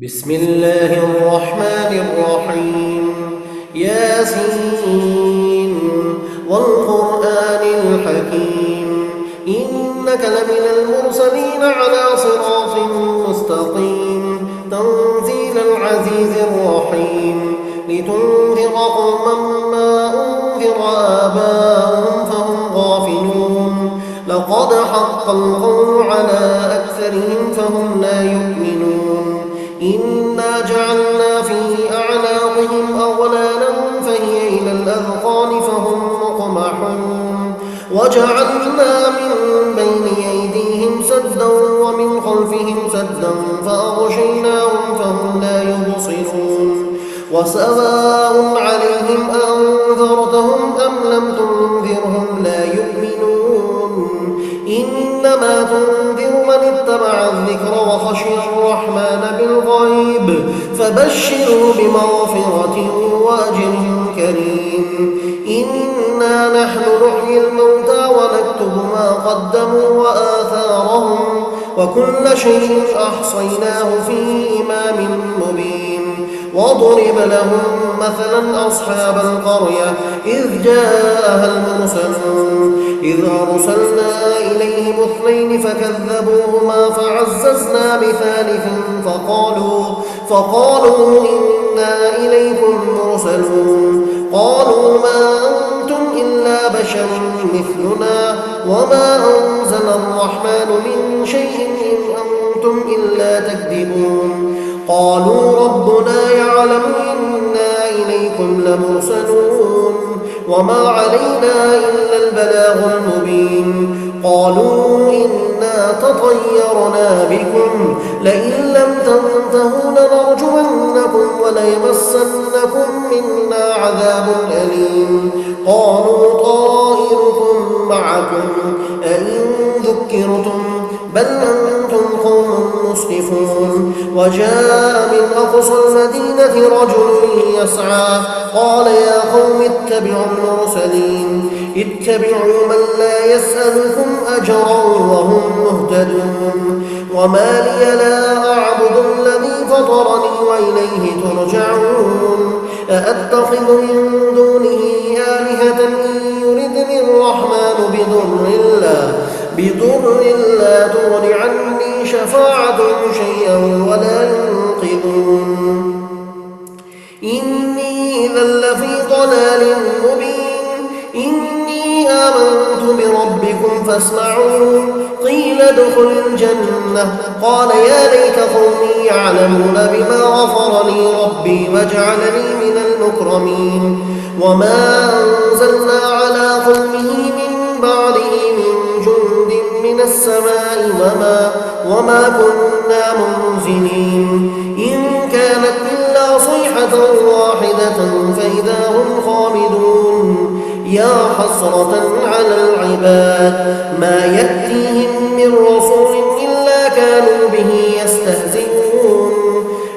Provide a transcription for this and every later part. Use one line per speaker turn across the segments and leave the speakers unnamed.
بسم الله الرحمن الرحيم ياسين والقرآن الحكيم إنك لمن المرسلين على صراط مستقيم تنزيل العزيز الرحيم لتنذر قوما ما أنذر آباؤهم فهم غافلون لقد حق القول على أكثرهم فهم لا يؤمنون إنا جعلنا في أعناقهم أغلالا فهي إلى الأذقان فهم مقمحون وجعلنا من بين أيديهم سدا ومن خلفهم سدا فأغشيناهم فهم لا يبصرون وسواء عليهم أنذرتهم أم لم تنذرهم لا يؤمنون إنما تنذر من اتبع الذكر وخشي الرحمن بالغيب فبشره بمغفرة وأجر كريم إنا نحن نحيي الموتى ونكتب ما قدموا وآثارهم وكل شيء أحصيناه في إمام مبين واضرب لهم مثلا أصحاب القرية إذ جاءها المرسلون إذ أرسلنا إليهم اثنين فكذبوهما فعززنا بثالث فقالوا إنا إليكم مرسلون قالوا ما أنتم إلا بشر مثلنا وما أنزل الرحمن من شيء إن أنتم إلا تكذبون قالوا ربنا يعلم إنا إليكم لمرسلون وما علينا إلا البلاغ المبين قالوا إنا تطيرنا بكم لئن لم تنتهوا لنرجمنكم وليمسنكم منا عذاب أليم قالوا طائركم معكم أئن ذكرتم بل أنتم قوم مسرفون وجاء من أقصى المدينة رجل يسعى قال يا قوم اتبعوا المرسلين اتبعوا من لا يسألكم أجرا وهم مهتدون وما لي لا أعبد الذي فطرني وإليه ترجعون أأتخذ من دونه آلهة إن يردني الرحمن بضر لا تغن عني شفاعتهم شيئا ولا ينقذون إني إذا لفي ضلال مبين إني آمنت بربكم فاسمعون قيل ادخل الجنة قال يا ليت قومي يعلمون بما غفر لي ربي وجعلني من المكرمين وما أنزلنا على قومه من بعده من جند من السماء وما كنا منزلين إن كانت إلا صيحة واحدة فإذا هم خامدون يا حسرة على العباد ما يأتيهم من رسول إلا كانوا به يستهزئون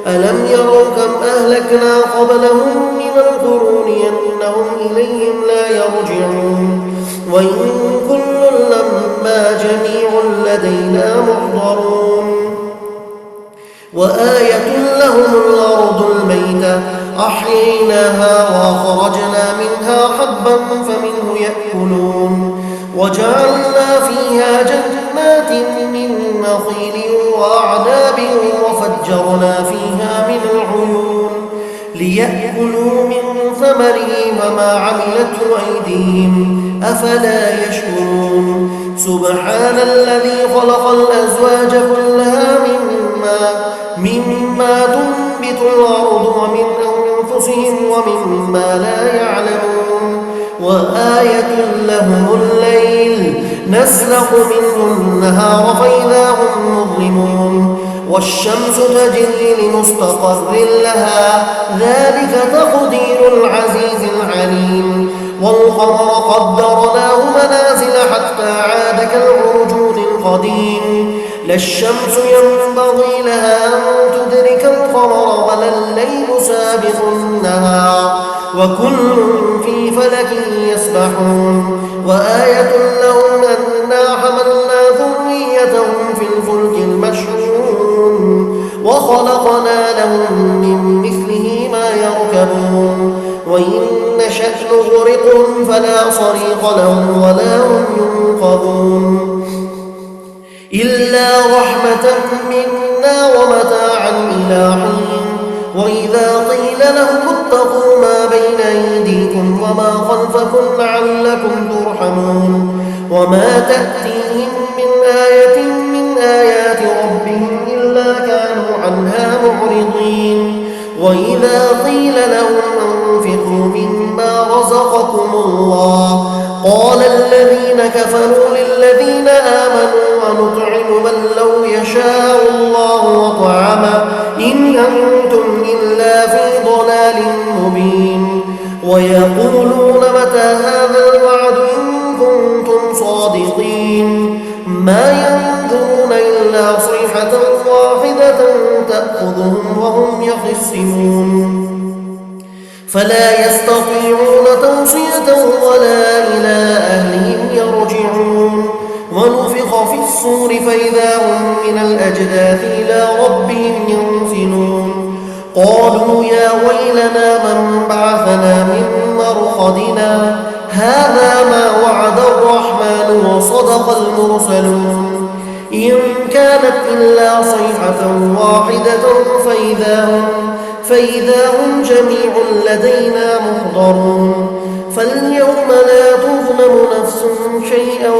ألم يروا كم أهلكنا قبلهم من القرون أنهم إليهم لا يرجعون وإن كل لما جميع لدينا محضرون وآية لهم الأرض الميتة أحييناها وأخرجنا منها حبا فمنه يأكلون وجعلنا فيها جنات من نخيل وأعناب وفجرنا فيها من العيون ليأكلوا من ثمره وما عملته أيديهم أفلا يشكرون سبحان الذي خلق الأزواج كلها مما تنبت الأرض ومن أنفسهم ومما لا يعلمون وآية لهم الليل نسلخ منه النهار فإذا هم مظلمون والشمس تجري لمستقر لها ذلك تقدير العزيز العليم والقمر قدرناه منازل حتى عاد كالعرجون القديم لا الشمس ينبغي لها أن تدرك القمر ولا الليل سابق النهار وكل في فلك يسبحون وآية لهم أنا حملنا ذريتهم في الفلك المشحون وخلقنا لهم من مثله ما يركبون وإن نشأ نغرقهم فلا صريخ لهم ولا هم ينقذون إلا رحمة منا ومتاعا إلى حين وإذا قيل لهم اتقوا ما بين أيديكم وما خلفكم لعلكم ترحمون وما تأتيهم من آية من آيات ربهم إلا كانوا عنها معرضين وإذا قيل لهم أنفقوا مما رزقكم الله قال الذين كفروا للذين آمنوا ونطعم من لو يشاء الله وطعمه إن أنتم إلا في ضلال مبين ويقولون متى هذا الوعد إن كنتم صادقين ما ينظرون إلا صيحة واحدة تأخذهم وهم يخصمون فلا يستطيعون توصية ولا إلى أهلهم يرجعون ونفخ في الصور فإذا هم من الأجداث إلى ربهم ينسلون قالوا يا ويلنا من بعثنا من مرقدنا هذا ما وعد الرحمن وصدق المرسلون إن كانت إلا صيحة واحدة فإذا هم جميع لدينا محضرون فاليوم لا تظلم نفس شيئا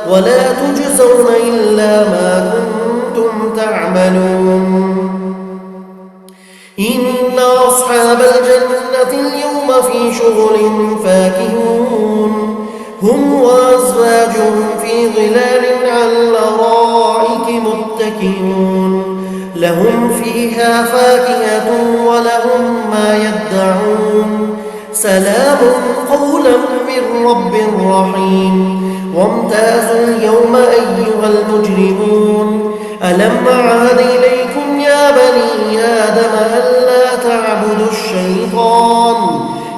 ولا تجزون إلا ما كنتم تعملون إن أصحاب الجنة اليوم في شغل فاكهون هم وأزواجهم في ظلال على الأرائك متكئون لهم فيها فاكهة ولهم ما يدعون سلام قولا من رب رحيم وامتازوا اليوم أيها المجرمون ألم أعهد إليكم يا بني آدم ألا تعبدوا الشيطان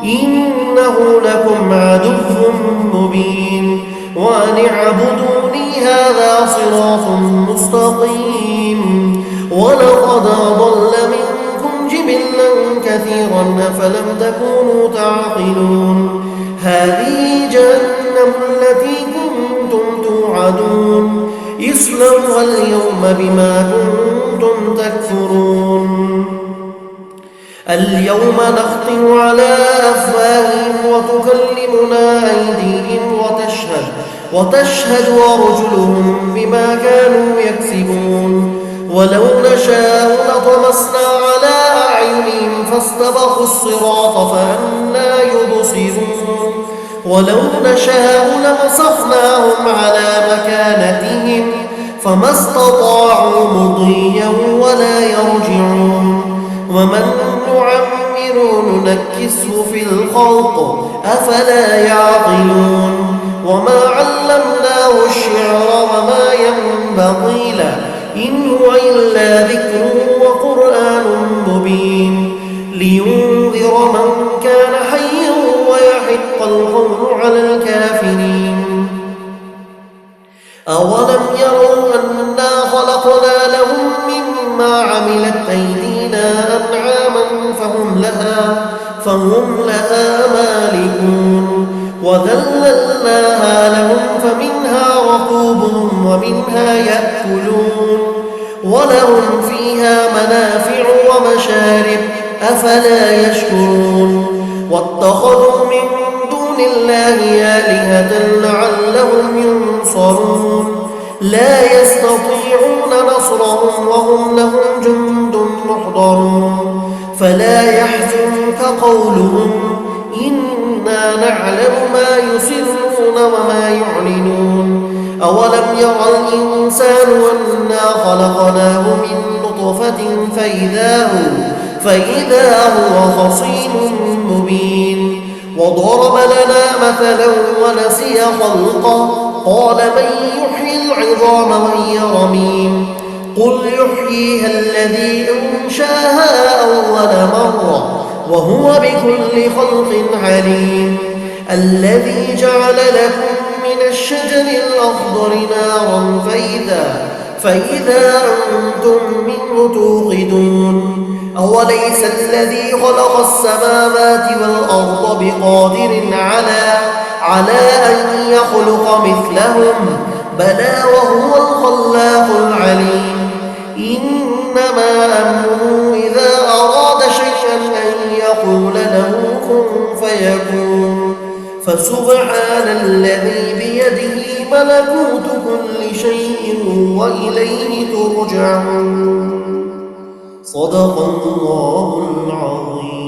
إنه لكم عدو مبين وأن اعبدوني هذا صراط مستقيم ولقد أضل منكم جبلا كثيرا أفلم تكونوا تعقلون هذه جهنم التي كنتم توعدون اصلوها اليوم بما كنتم تكفرون اليوم نختم على أفواههم وتكلمنا أيديهم وتشهد أرجلهم بما كانوا يكسبون ولو نشاء لطمسنا على أعينهم فاستبقوا الصراط فأنى يبصرون ولو نشاء لمسخناهم على مكانتهم فما استطاعوا مضيا ولا يرجعون ومن نعمر ننكسه في الخلق أفلا يعقلون وما علمناه الشعر وما ينبغي له إن هو إلا ذكر وقرآن مبين لينذر من كان حيا ويحق القول على الكافرين أولم يروا أنا خلقنا لهم مما عملت أيدينا أنعاما فهم لها مالكون وذللناها لهم فمنها ركوبهم ومنها يأكلون ولهم فيها منافع ومشارب أفلا يشكرون واتخذوا من دون الله آلهة لعلهم ينصرون لا يستطيعون نصرهم وهم لهم جند محضرون فلا يحزنك قولهم إنا نعلم ما يسرون وما يعلنون أولم يرى الإنسان أنا خلقناه من نطفة فإذا هو خصيم مبين وضرب لنا مثلا ونسي خلقه قال من يحيي العظام وهي رميم قل يحييها الذي أنشاها أول مرة وهو بكل خلق عليم الذي جعل لكم من الشجر الأخضر نارا فإذا أنتم منه توقدون أوليس الذي خلق السماوات والأرض بقادر على أن يخلق مثلهم بلى وهو الخلاق العليم إنما أمره إذا أراد شيئا أن يقول له كن فيكون فسبحان الذي بيده ملكوت كل شيء وإليه ترجعون صدق الله العظيم.